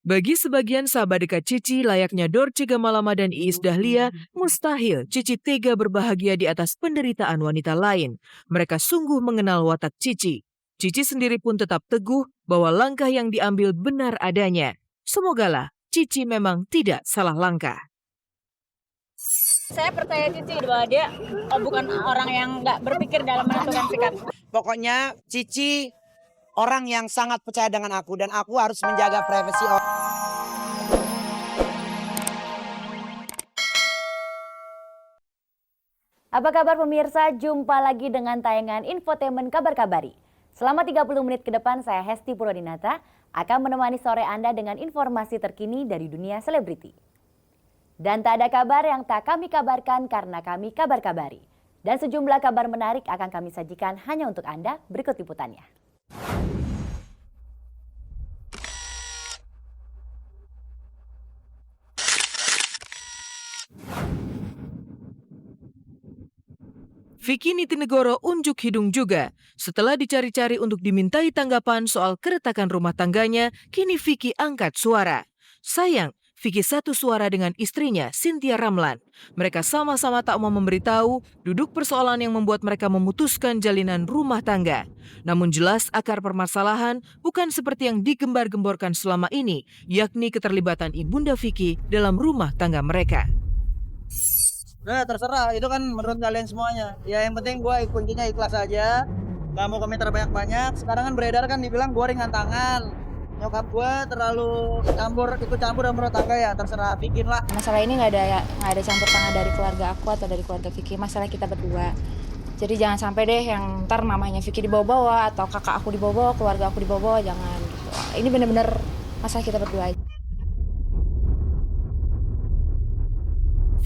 Bagi sebagian sahabat dekat Cici, layaknya Dorce Gamalama dan Iis Dahlia, mustahil Cici tega berbahagia di atas penderitaan wanita lain. Mereka sungguh mengenal watak Cici. Cici sendiri pun tetap teguh bahwa langkah yang diambil benar adanya. Semogalah Cici memang tidak salah langkah. Saya percaya Cici bahwa dia bukan orang yang nggak berpikir dalam menentukan sikap. Pokoknya Cici orang yang sangat percaya dengan aku dan aku harus menjaga privasi orang. Apa kabar pemirsa? Jumpa lagi dengan tayangan Infotainment Kabar-Kabari. Selama 30 menit ke depan saya Hesti Purwodinata akan menemani sore Anda dengan informasi terkini dari dunia selebriti. Dan tak ada kabar yang tak kami kabarkan karena kami kabar-kabari. Dan sejumlah kabar menarik akan kami sajikan hanya untuk Anda. Berikut liputannya. Vicky Nitinegoro unjuk hidung juga. Setelah dicari-cari untuk dimintai tanggapan soal keretakan rumah tangganya, kini Vicky angkat suara. Sayang, Vicky satu suara dengan istrinya, Cynthia Ramlan. Mereka sama-sama tak mau memberitahu duduk persoalan yang membuat mereka memutuskan jalinan rumah tangga. Namun jelas akar permasalahan bukan seperti yang digembar-gemborkan selama ini, yakni keterlibatan ibunda Vicky dalam rumah tangga mereka. Udah terserah, itu kan menurut kalian semuanya. Ya yang penting gue kuncinya ikhlas aja. Gak mau komentar banyak-banyak. Sekarang kan beredar kan dibilang gue ringan tangan. Nyokap gue terlalu ikut campur dalam rumah tangga, ya terserah, bikin lah. Masalah ini nggak ada campur tangan dari keluarga aku atau dari keluarga Vicky. Masalah kita berdua. Jadi jangan sampai deh yang ntar mamanya Vicky dibawa-bawa atau kakak aku dibawa-bawa, keluarga aku dibawa-bawa, jangan gitu. Ini bener-bener masalah kita berdua aja.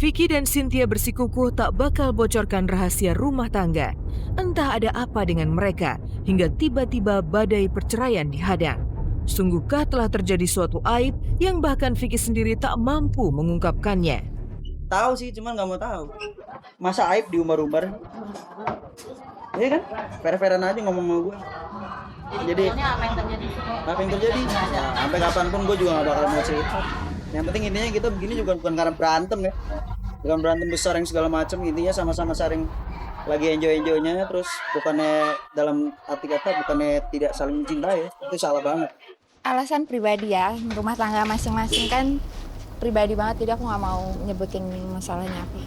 Vicky dan Cynthia bersikukuh tak bakal bocorkan rahasia rumah tangga. Entah ada apa dengan mereka, hingga tiba-tiba badai perceraian dihadang. Sungguhkah telah terjadi suatu aib yang bahkan Vicky sendiri tak mampu mengungkapkannya? Tahu sih, cuman nggak mau tahu. Masa aib diumbar-umbar? Iya kan? Fair-fairan aja ngomong sama gue. Jadi apa yang terjadi? Ya, sampai kapanpun gue juga nggak bakal mau cerita. Yang penting intinya kita begini juga bukan karena berantem ya. Bukan berantem besar yang segala macam, intinya sama-sama saling lagi enjoy-enjoynya, terus bukannya dalam arti kata bukannya tidak saling mencintai ya. Itu salah banget. Alasan pribadi ya, rumah tangga masing-masing kan pribadi banget, jadi aku nggak mau nyebutin masalahnya apa.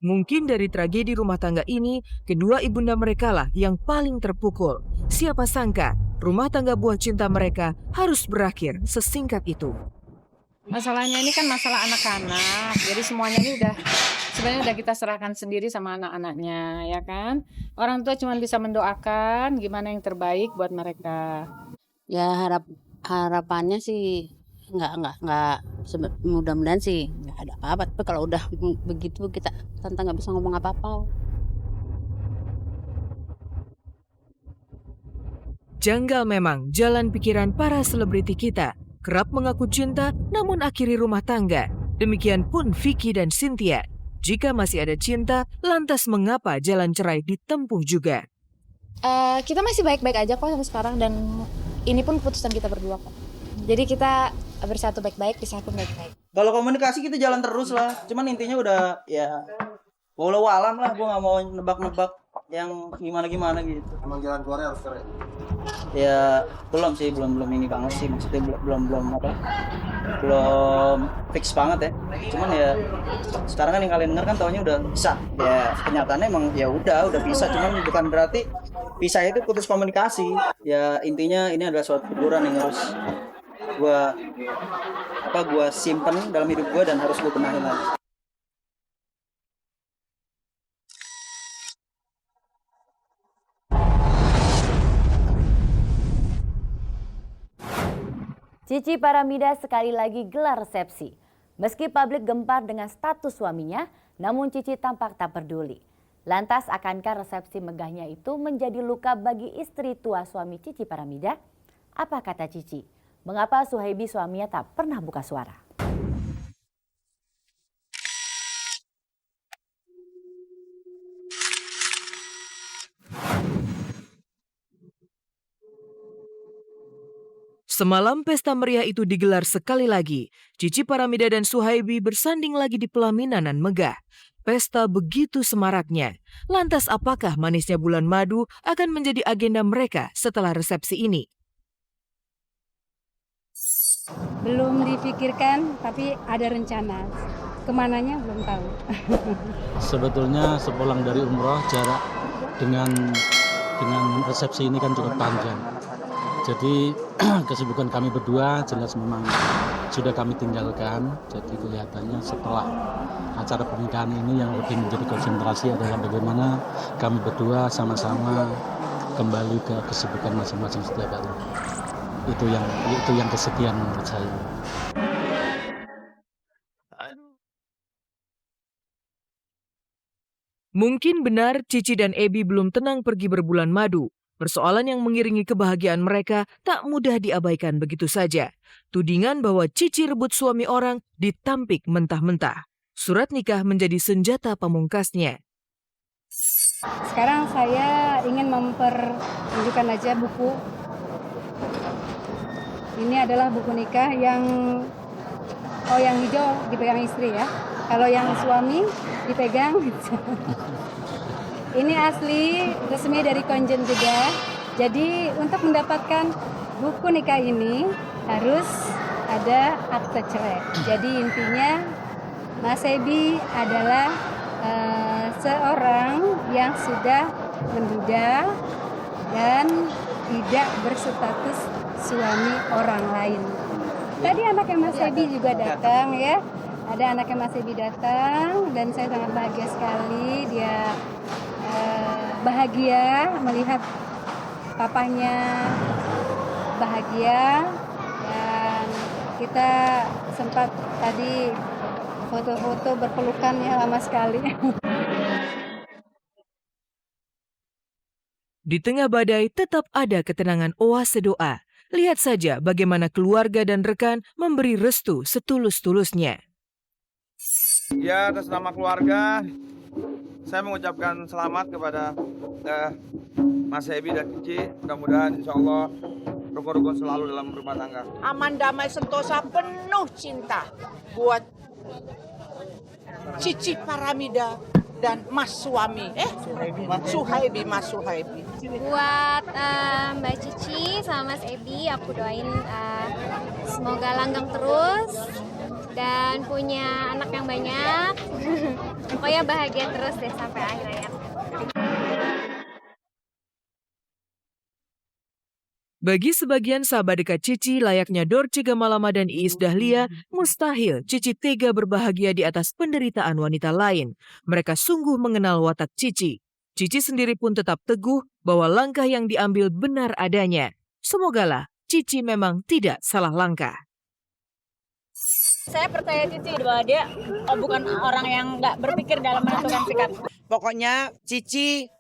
Mungkin dari tragedi rumah tangga ini, kedua ibunda mereka lah yang paling terpukul. Siapa sangka rumah tangga buah cinta mereka harus berakhir sesingkat itu. Masalahnya ini kan masalah anak-anak, jadi semuanya ini sebenarnya udah kita serahkan sendiri sama anak-anaknya, ya kan? Orang tua cuma bisa mendoakan gimana yang terbaik buat mereka. Ya harapannya sih nggak mudah-mudahan sih nggak ada apa-apa. Tapi kalau udah begitu tante nggak bisa ngomong apa-apa. Janggal memang jalan pikiran para selebriti kita. Kerap mengaku cinta namun akhiri rumah tangga. Demikian pun Vicky dan Cynthia. Jika masih ada cinta, lantas mengapa jalan cerai ditempuh juga? Kita masih baik-baik aja kok sampai sekarang, dan ini pun keputusan kita berdua kok. Jadi kita bersatu baik-baik, pisah pun baik-baik. Kalau komunikasi kita jalan terus lah. Cuman intinya udah ya walau alam lah, gue nggak mau nebak-nebak yang gimana gitu. Emang jalan keluarnya harus cerai? Ya belum ini banget sih, maksudnya belum fix banget ya. Cuman ya sekarang kan yang kalian dengar kan taunya udah bisa. Ya kenyataannya emang ya udah bisa, cuman bukan berarti pisah itu putus komunikasi. Ya intinya ini adalah suatu teguran yang harus gua simpen dalam hidup gua dan harus gua benahin lagi. Cici Paramida sekali lagi gelar resepsi. Meski publik gempar dengan status suaminya, namun Cici tampak tak peduli. Lantas akankah resepsi megahnya itu menjadi luka bagi istri tua suami Cici Paramida? Apa kata Cici? Mengapa Suhaibi suaminya tak pernah buka suara? Semalam pesta meriah itu digelar sekali lagi. Cici Paramida dan Suhaibi bersanding lagi di pelaminan nan megah. Pesta begitu semaraknya. Lantas apakah manisnya bulan madu akan menjadi agenda mereka setelah resepsi ini? Belum dipikirkan, tapi ada rencana. Kemananya belum tahu. Sebetulnya sepulang dari umroh jarak dengan resepsi ini kan cukup panjang. Jadi kesibukan kami berdua jelas memang sudah kami tinggalkan. Jadi kelihatannya setelah acara pernikahan ini yang lebih menjadi konsentrasi adalah bagaimana kami berdua sama-sama kembali ke kesibukan masing-masing setiap hari. Itu yang kesekian menurut saya. Mungkin benar Cici dan Ebi belum tenang pergi berbulan madu. Persoalan yang mengiringi kebahagiaan mereka tak mudah diabaikan begitu saja. Tudingan bahwa Cici rebut suami orang ditampik mentah-mentah. Surat nikah menjadi senjata pamungkasnya. Sekarang saya ingin mempertunjukkan aja buku. Ini adalah buku nikah yang hijau dipegang istri ya. Kalau yang suami dipegang. Ini asli resmi dari Konjen Jeddah. Jadi untuk mendapatkan buku nikah ini harus ada akte cerai. Jadi intinya Mas Ebi adalah seorang yang sudah menduda dan tidak berstatus suami orang lain. Tadi anaknya Mas Ebi juga datang ya. Ada anaknya Mas Ebi datang dan saya sangat bahagia sekali. Dia bahagia melihat papanya bahagia, dan kita sempat tadi foto-foto berpelukan ya, lama sekali. Di tengah badai tetap ada ketenangan oase doa. Lihat saja bagaimana keluarga dan rekan memberi restu setulus-tulusnya. Ya, atas nama keluarga, saya mengucapkan selamat kepada Mas Ebi dan Cici. Mudah-mudahan insya Allah rukun-rukun selalu dalam rumah tangga. Aman, damai, sentosa, penuh cinta buat Cici Paramida dan Mas suami. Suhaibi, Mas Suhaibi. Buat Mbak Cici sama Mas Ebi, aku doain semoga langgeng terus dan punya anak yang banyak. Pokoknya bahagia terus deh sampai akhir hayat. Bagi sebagian sahabat dekat Cici, layaknya Dorce Gamalama dan Iis Dahlia, mustahil Cici tega berbahagia di atas penderitaan wanita lain. Mereka sungguh mengenal watak Cici. Cici sendiri pun tetap teguh bahwa langkah yang diambil benar adanya. Semogalah Cici memang tidak salah langkah. Saya percaya Cici bahwa dia bukan orang yang nggak berpikir dalam menentukan sikap. Pokoknya Cici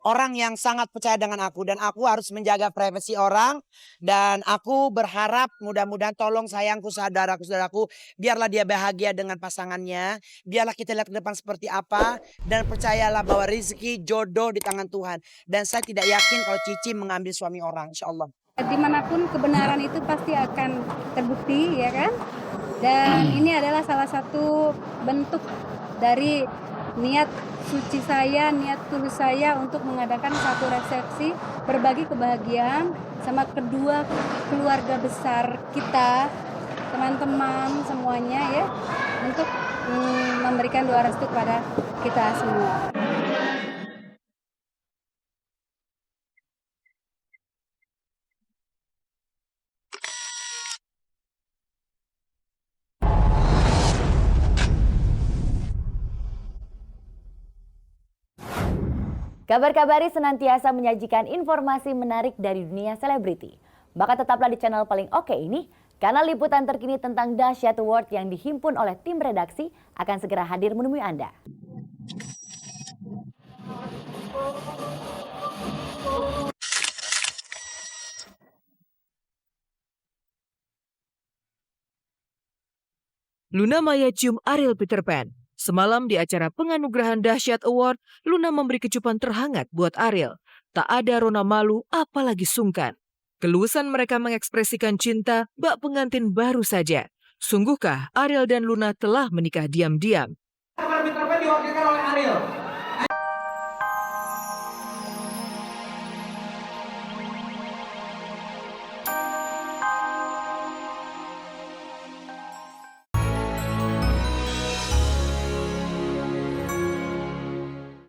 orang yang sangat percaya dengan aku, dan aku harus menjaga privasi orang, dan aku berharap mudah-mudahan tolong sayangku, saudaraku, biarlah dia bahagia dengan pasangannya, biarlah kita lihat ke depan seperti apa, dan percayalah bahwa rezeki jodoh di tangan Tuhan, dan saya tidak yakin kalau Cici mengambil suami orang, insya Allah. Dimanapun kebenaran itu pasti akan terbukti ya kan, dan ini adalah salah satu bentuk dari niat suci saya, niat tulus saya untuk mengadakan satu resepsi berbagi kebahagiaan sama kedua keluarga besar kita, teman-teman semuanya ya, untuk memberikan doa restu kepada kita semua. Kabar Kabari senantiasa menyajikan informasi menarik dari dunia selebriti. Maka tetaplah di channel paling oke ini, karena liputan terkini tentang Dahsyat Award yang dihimpun oleh tim redaksi akan segera hadir menemui Anda. Luna Maya cium Ariel Peter Pan. Semalam di acara penganugerahan Dahsyat Award, Luna memberi kecupan terhangat buat Ariel. Tak ada rona malu apalagi sungkan. Keluasan mereka mengekspresikan cinta bak pengantin baru saja. Sungguhkah Ariel dan Luna telah menikah diam-diam? Mitra diwakilkan oleh Ariel.